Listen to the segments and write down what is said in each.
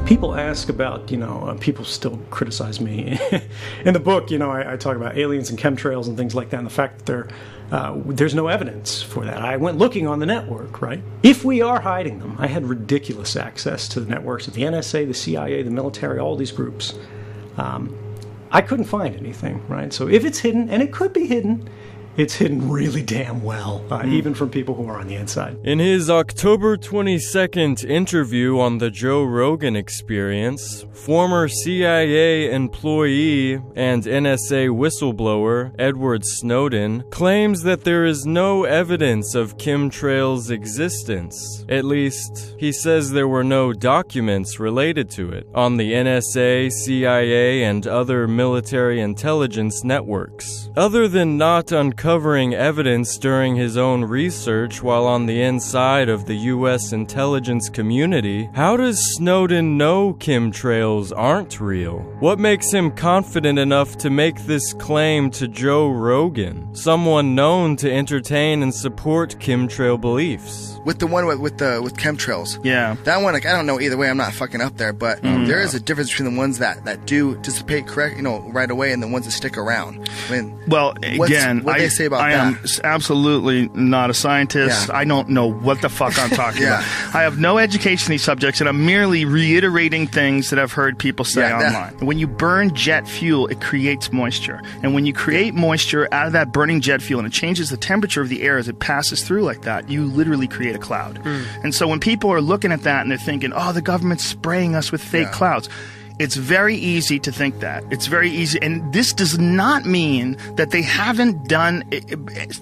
People ask about, people still criticize me. In the book, I talk about aliens and chemtrails and things like that, and the fact that there's no evidence for that. I went looking on the network, right? If we are hiding them, I had ridiculous access to the networks of the NSA, the CIA, the military, all these groups. I couldn't find anything, right? So if it's hidden, and it could be hidden, it's hidden really damn well, even from people who are on the inside. In his October 22nd interview on the Joe Rogan Experience, former CIA employee and NSA whistleblower Edward Snowden claims that there is no evidence of chemtrails' existence. At least, he says there were no documents related to it on the NSA, CIA, and other military intelligence networks. Other than not uncovering evidence during his own research while on the inside of the U.S. intelligence community, how does Snowden know chemtrails aren't real? What makes him confident enough to make this claim to Joe Rogan, someone known to entertain and support chemtrail beliefs? With the one with chemtrails, yeah, that one, I don't know either way. I'm not fucking up there, but there is a difference between the ones that do dissipate right away and the ones that stick around. I mean, well, again, what they say about I that? am absolutely not a scientist. Yeah. I don't know what the fuck I'm talking about. I have no education in these subjects, and I'm merely reiterating things that I've heard people say online. When you burn jet fuel, it creates moisture, and when you create moisture out of that burning jet fuel, and it changes the temperature of the air as it passes through like that, you literally create a cloud. And so when people are looking at that and they're thinking, oh, the government's spraying us with fake clouds, it's very easy to think that. It's very easy. And this does not mean that they haven't done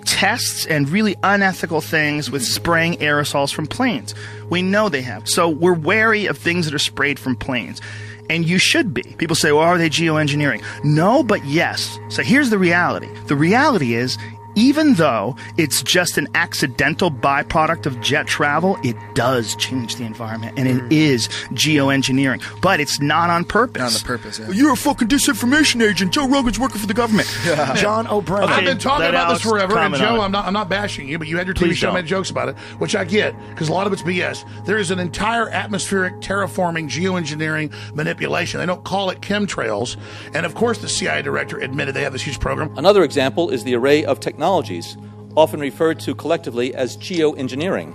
tests and really unethical things with spraying aerosols from planes. We know they have. So we're wary of things that are sprayed from planes. And you should be. People say, well, are they geoengineering? No, but yes. So here's the reality. The reality is, even though it's just an accidental byproduct of jet travel, it does change the environment, and it is geoengineering. But it's not on purpose. Not on purpose, yeah. You're a fucking disinformation agent. Joe Rogan's working for the government. John O'Brien. Okay, I've been talking about this forever, and Joe, I'm not bashing you, but you had your TV show made jokes about it, which I get, because a lot of it's BS. There is an entire atmospheric terraforming, geoengineering manipulation. They don't call it chemtrails, and of course the CIA director admitted they have this huge program. Another example is the array of technologies, often referred to collectively as geoengineering,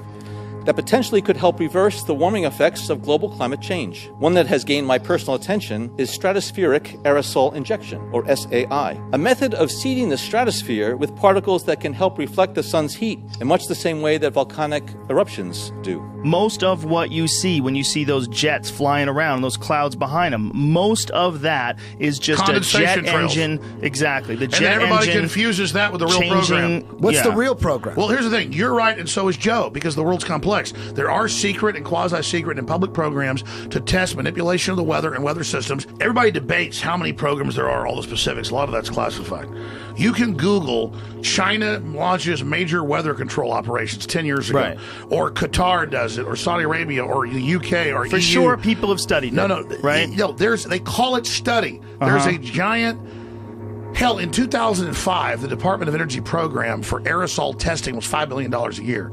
that potentially could help reverse the warming effects of global climate change. One that has gained my personal attention is stratospheric aerosol injection, or SAI, a method of seeding the stratosphere with particles that can help reflect the sun's heat in much the same way that volcanic eruptions do. Most of what you see when you see those jets flying around, those clouds behind them, most of that is just a jet engine. Exactly. The jet and everybody engine confuses that with the real program. What's the real program? Well, here's the thing. You're right, and so is Joe, because the world's complex. There are secret and quasi-secret and public programs to test manipulation of the weather and weather systems. Everybody debates how many programs there are, all the specifics. A lot of that's classified. You can Google China launches major weather control operations 10 years ago. Right. Or Qatar does it, or Saudi Arabia, or the UK, or For EU. sure, people have studied it. Right? They call it study. There's a giant... Hell, in 2005, the Department of Energy program for aerosol testing was $5 billion a year.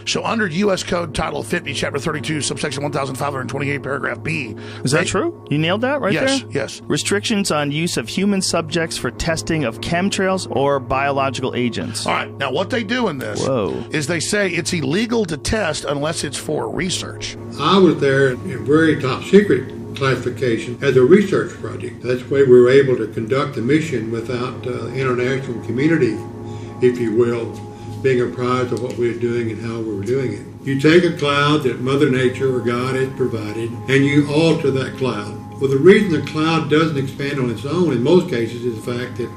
So under U.S. Code Title 50, Chapter 32, subsection 1528, paragraph B. Is that true? You nailed that right there? Yes. Restrictions on use of human subjects for testing of chemtrails or biological agents. All right. Now, what they do in this is they say it's illegal to test unless it's for research. I was there in very top secret classification as a research project. That's why we were able to conduct the mission without the international community, if you will, being apprised of what we were doing and how we were doing it. You take a cloud that Mother Nature or God has provided and you alter that cloud. Well, the reason the cloud doesn't expand on its own in most cases is the fact that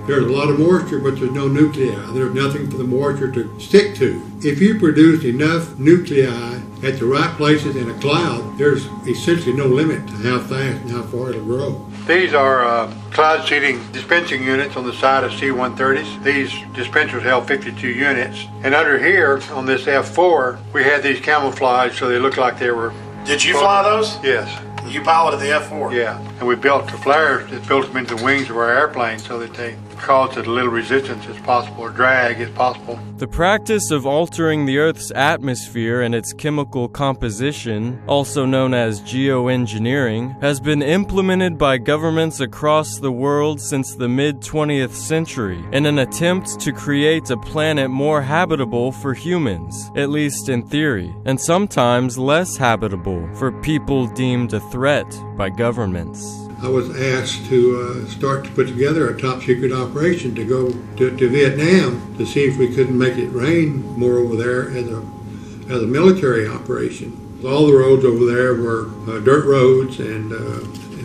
there's a lot of moisture, but there's no nuclei. There's nothing for the moisture to stick to. If you produce enough nuclei at the right places in a cloud, there's essentially no limit to how fast and how far it'll grow. These are cloud seeding dispensing units on the side of C-130s. These dispensers held 52 units. And under here, on this F4, we had these camouflaged so they looked like they were... Did you fly those? Yes. You piloted the F4? Yeah. And we built the flares that built them into the wings of our airplane so that they cause as little resistance as possible or drag as possible. The practice of altering the Earth's atmosphere and its chemical composition, also known as geoengineering, has been implemented by governments across the world since the mid-20th century in an attempt to create a planet more habitable for humans, at least in theory, and sometimes less habitable for people deemed a threat by governments. I was asked to start to put together a top-secret operation to go to Vietnam to see if we couldn't make it rain more over there as a military operation. All the roads over there were dirt roads, and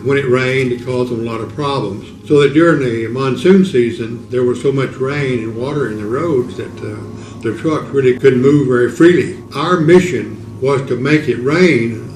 when it rained, it caused them a lot of problems. So that during the monsoon season, there was so much rain and water in the roads that the trucks really couldn't move very freely. Our mission was to make it rain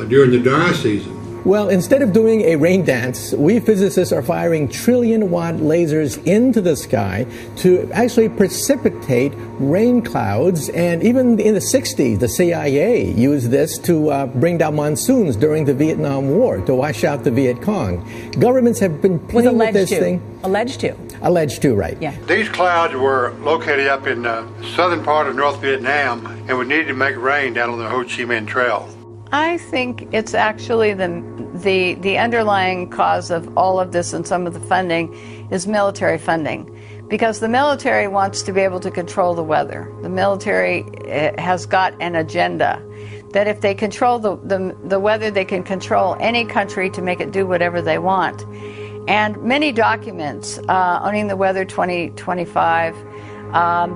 during the dry season. Well, instead of doing a rain dance, we physicists are firing trillion-watt lasers into the sky to actually precipitate rain clouds. And even in the 60s, the CIA used this to bring down monsoons during the Vietnam War to wash out the Viet Cong. Governments have been playing with this thing. Alleged to. Alleged to, right. Yeah. These clouds were located up in the southern part of North Vietnam, and we needed to make it rain down on the Ho Chi Minh Trail. I think it's actually the underlying cause of all of this and some of the funding is military funding, because the military wants to be able to control the weather. The military has got an agenda that if they control the weather, they can control any country to make it do whatever they want. And many documents, Owning the Weather 2025,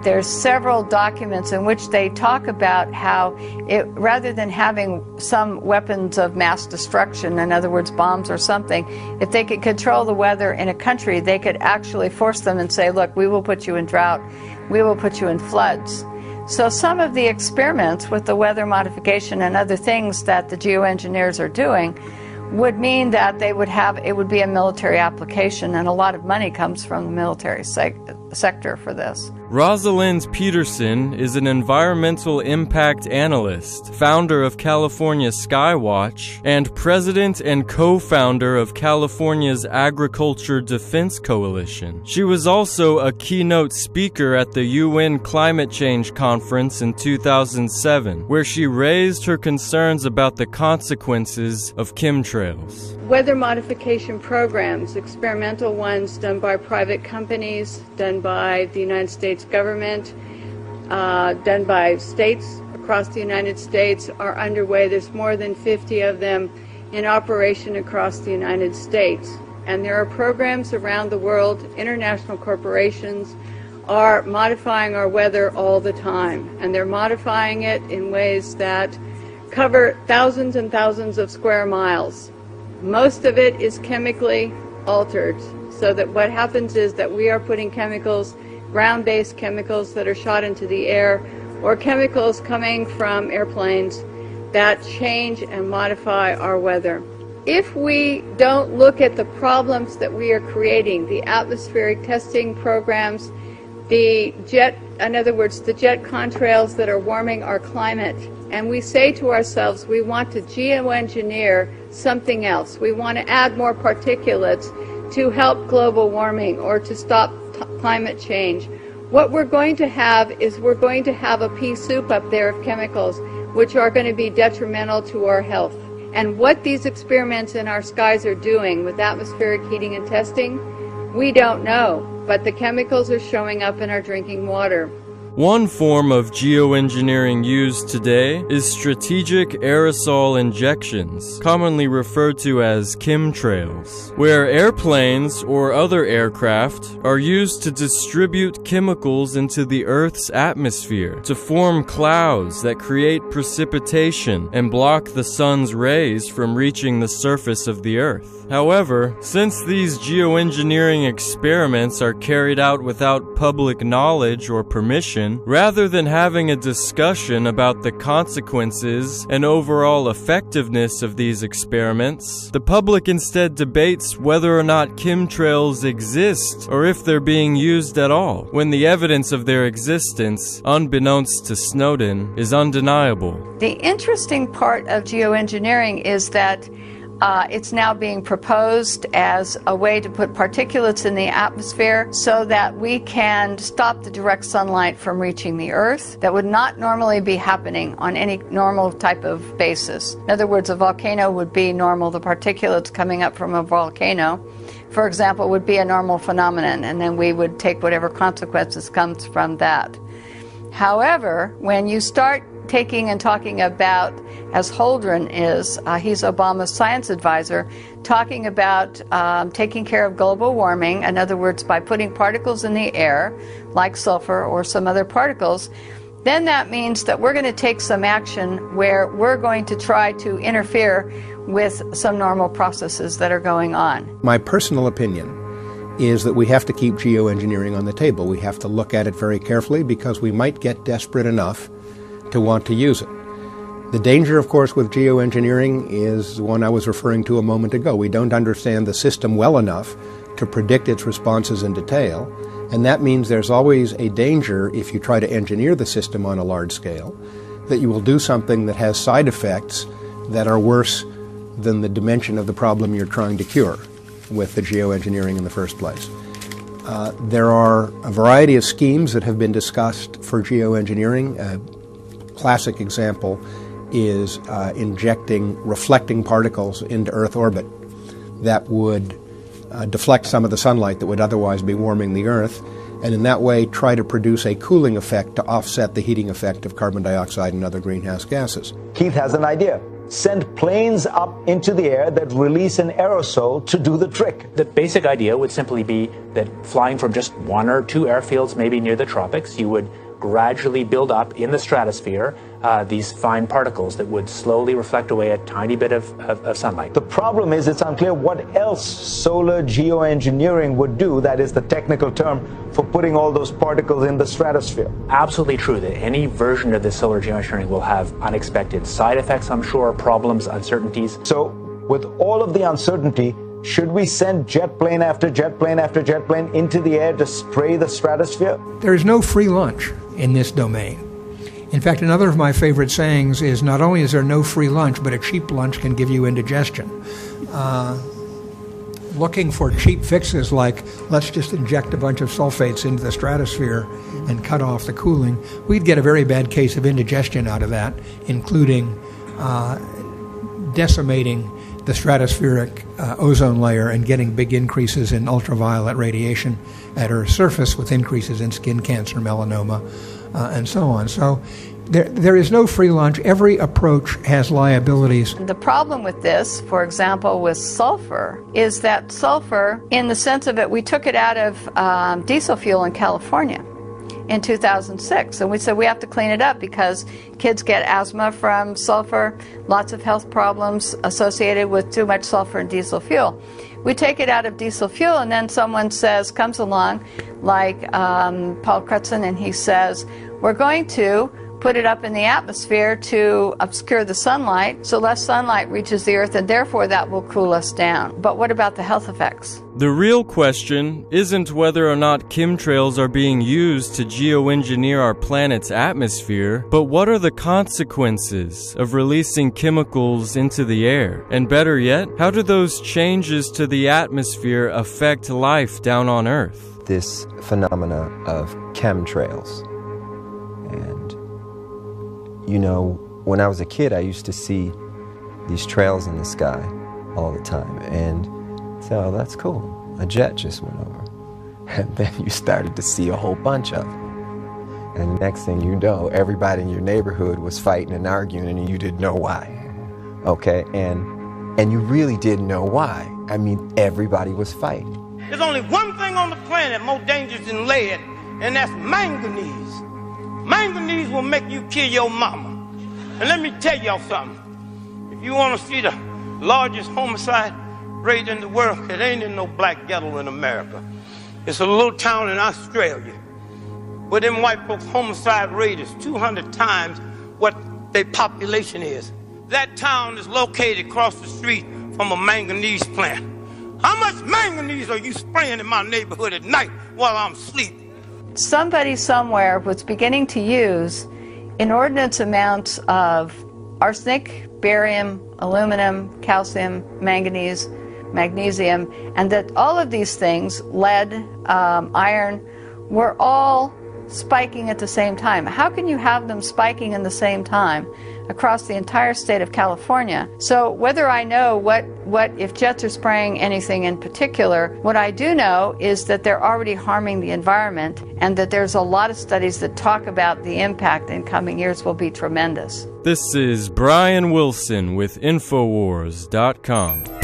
there's several documents in which they talk about how rather than having some weapons of mass destruction, in other words, bombs or something, if they could control the weather in a country, they could actually force them and say, look, we will put you in drought, we will put you in floods. So some of the experiments with the weather modification and other things that the geoengineers are doing would mean that it would be a military application, and a lot of money comes from the military sector for this. Rosalind Peterson is an environmental impact analyst, founder of California Skywatch, and president and co-founder of California's Agriculture Defense Coalition. She was also a keynote speaker at the UN Climate Change Conference in 2007, where she raised her concerns about the consequences of chemtrails. Weather modification programs, experimental ones done by private companies, done by the United States government, done by states across the United States, are underway. There's more than 50 of them in operation across the United States. And there are programs around the world. International corporations are modifying our weather all the time. And they're modifying it in ways that cover thousands and thousands of square miles. Most of it is chemically altered, so that what happens is that we are putting chemicals, ground-based chemicals that are shot into the air, or chemicals coming from airplanes that change and modify our weather. If we don't look at the problems that we are creating, the atmospheric testing programs, in other words, the jet contrails that are warming our climate, and we say to ourselves, we want to geoengineer something else. We want to add more particulates to help global warming or to stop climate change. What we're going to have is we're going to have a pea soup up there of chemicals which are going to be detrimental to our health. And what these experiments in our skies are doing with atmospheric heating and testing, we don't know. But the chemicals are showing up in our drinking water. One form of geoengineering used today is strategic aerosol injections, commonly referred to as chemtrails, where airplanes or other aircraft are used to distribute chemicals into the Earth's atmosphere to form clouds that create precipitation and block the sun's rays from reaching the surface of the Earth. However, since these geoengineering experiments are carried out without public knowledge or permission, rather than having a discussion about the consequences and overall effectiveness of these experiments, the public instead debates whether or not chemtrails exist or if they're being used at all, when the evidence of their existence, unbeknownst to Snowden, is undeniable. The interesting part of geoengineering is that It's now being proposed as a way to put particulates in the atmosphere so that we can stop the direct sunlight from reaching the Earth. That would not normally be happening on any normal type of basis. In other words, a volcano would be normal. The particulates coming up from a volcano, for example, would be a normal phenomenon, and then we would take whatever consequences comes from that. However, when you start taking and talking about, as Holdren is, he's Obama's science advisor, talking about taking care of global warming, in other words, by putting particles in the air, like sulfur or some other particles, then that means that we're going to take some action where we're going to try to interfere with some normal processes that are going on. My personal opinion is that we have to keep geoengineering on the table. We have to look at it very carefully because we might get desperate enough to want to use it. The danger, of course, with geoengineering is the one I was referring to a moment ago. We don't understand the system well enough to predict its responses in detail, and that means there's always a danger if you try to engineer the system on a large scale that you will do something that has side effects that are worse than the dimension of the problem you're trying to cure with the geoengineering in the first place. There are a variety of schemes that have been discussed for geoengineering. A classic example is injecting reflecting particles into Earth orbit that would deflect some of the sunlight that would otherwise be warming the Earth, and in that way try to produce a cooling effect to offset the heating effect of carbon dioxide and other greenhouse gases. Keith has an idea. Send planes up into the air that release an aerosol to do the trick. The basic idea would simply be that flying from just one or two airfields, maybe near the tropics, you would gradually build up in the stratosphere these fine particles that would slowly reflect away a tiny bit of sunlight. The problem is it's unclear what else solar geoengineering would do, that is the technical term for putting all those particles in the stratosphere. Absolutely true that any version of this solar geoengineering will have unexpected side effects, I'm sure, problems, uncertainties. So with all of the uncertainty, should we send jet plane after jet plane after jet plane into the air to spray the stratosphere? There is no free lunch in this domain. In fact, another of my favorite sayings is not only is there no free lunch, but a cheap lunch can give you indigestion. Looking for cheap fixes like let's just inject a bunch of sulfates into the stratosphere and cut off the cooling, we'd get a very bad case of indigestion out of that, including decimating the stratospheric ozone layer and getting big increases in ultraviolet radiation at Earth's surface with increases in skin cancer, melanoma, and so on. So there is no free lunch. Every approach has liabilities. The problem with this, for example, with sulfur, is that sulfur, in the sense of it, we took it out of diesel fuel in California in 2006, and we said we have to clean it up because kids get asthma from sulfur, lots of health problems associated with too much sulfur in diesel fuel. We take it out of diesel fuel, and then someone comes along, like Paul Crutzen, and he says, we're going to put it up in the atmosphere to obscure the sunlight, so less sunlight reaches the Earth, and therefore that will cool us down. But what about the health effects? The real question isn't whether or not chemtrails are being used to geoengineer our planet's atmosphere, but what are the consequences of releasing chemicals into the air? And better yet, how do those changes to the atmosphere affect life down on Earth? This phenomena of chemtrails. And you know, when I was a kid, I used to see these trails in the sky all the time and say, oh, that's cool. A jet just went over. And then you started to see a whole bunch of them. And the next thing you know, everybody in your neighborhood was fighting and arguing and you didn't know why. Okay, and you really didn't know why. I mean, everybody was fighting. There's only one thing on the planet more dangerous than lead, and that's manganese. Manganese will make you kill your mama. And let me tell y'all something. If you want to see the largest homicide rate in the world, it ain't in no black ghetto in America. It's a little town in Australia where them white folks' homicide rate is 200 times what their population is. That town is located across the street from a manganese plant. How much manganese are you spraying in my neighborhood at night while I'm sleeping? Somebody somewhere was beginning to use inordinate amounts of arsenic, barium, aluminum, calcium, manganese, magnesium, and that all of these things, lead, iron, were all spiking at the same time. How can you have them spiking in the same time across the entire state of California? So whether I know what if jets are spraying anything in particular, what I do know is that they're already harming the environment, and that there's a lot of studies that talk about the impact in coming years will be tremendous. This is Brian Wilson with Infowars.com.